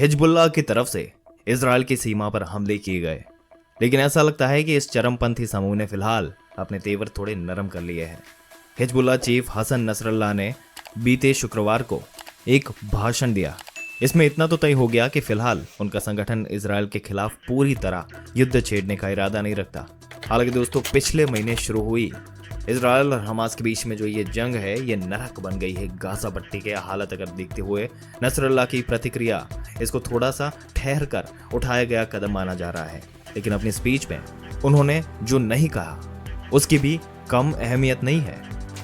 Hezbollah की तरफ से इजराइल की सीमा पर हमले किए गए, लेकिन ऐसा लगता है कि इस चरमपंथी समूह ने फिलहाल अपने तेवर थोड़े नरम कर लिए हैं। हिजबुल्लाह चीफ हसन नसरल्लाह ने बीते शुक्रवार को एक भाषण दिया। इसमें इतना तो तय हो गया कि फिलहाल उनका संगठन इजराइल के खिलाफ पूरी तरह युद्ध छेड़ने का इरादा नहीं रखता। हालांकि दोस्तों, पिछले महीने शुरू हुई इजराइल और हमास के बीच में जो ये जंग है, ये नरक बन गई है गाजा पट्टी के हालत अगर देखते हुए नसरल्लाह की प्रतिक्रिया इसको थोड़ा सा ठहर कर उठाया गया कदम माना जा रहा है। लेकिन अपनी स्पीच में उन्होंने जो नहीं कहा उसकी भी कम अहमियत नहीं है,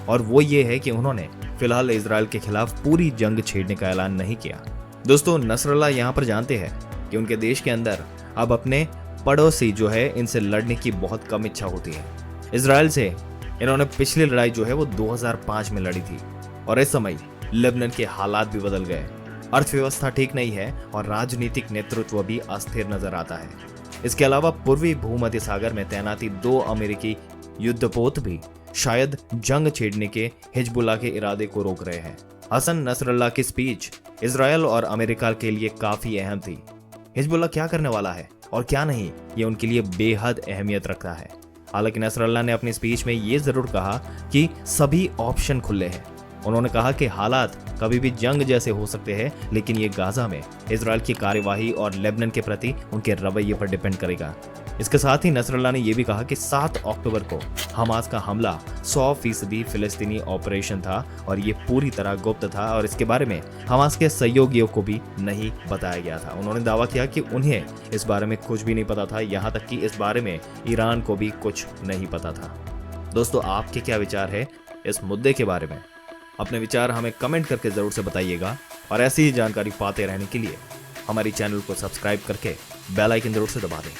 और वो ये है कि उन्होंने फिलहाल इजराइल के खिलाफ पूरी जंग छेड़ने का ऐलान नहीं किया। दोस्तों, नसरल्लाह यहाँ पर जानते हैं कि उनके देश के अंदर अब अपने पड़ोसी जो है इनसे लड़ने की बहुत कम इच्छा होती है। इजराइल से इन्होंने पिछली लड़ाई जो है वो 2005 में लड़ी थी, और इस समय लेबनान के हालात भी बदल गए। अर्थव्यवस्था ठीक नहीं है और राजनीतिक नेतृत्व भी अस्थिर नजर आता है। इसके अलावा पूर्वी भूमध्य सागर में तैनाती 2 अमेरिकी युद्धपोत भी शायद जंग छेड़ने के हिजबुल्लाह के इरादे को रोक रहे हैं। हसन नसरल्लाह की स्पीच इजराइल और अमेरिका के लिए काफी अहम थी। हिजबुल्लाह क्या करने वाला है और क्या नहीं, ये उनके लिए बेहद अहमियत रखता है। हालांकि नसरल्लाह ने अपनी स्पीच में ये जरूर कहा कि सभी ऑप्शन खुले हैं। उन्होंने कहा कि हालात कभी भी जंग जैसे हो सकते हैं, लेकिन ये गाजा में इजराइल की कार्यवाही और लेबनान के प्रति उनके रवैये पर डिपेंड करेगा। इसके साथ ही नसरल्लाह ने यह भी कहा कि 7 अक्टूबर को हमास का हमला 100% फिलिस्तीनी ऑपरेशन था और ये पूरी तरह गुप्त था, और इसके बारे में हमास के सहयोगियों को भी नहीं बताया गया था। उन्होंने दावा किया कि उन्हें इस बारे में कुछ भी नहीं पता था, यहाँ तक कि इस बारे में ईरान को भी कुछ नहीं पता था। दोस्तों, आपके क्या विचार है इस मुद्दे के बारे में? अपने विचार हमें कमेंट करके जरूर से बताइएगा, और ऐसी ही जानकारी पाते रहने के लिए हमारी चैनल को सब्सक्राइब करके बेल आइकन जरूर से दबा दें।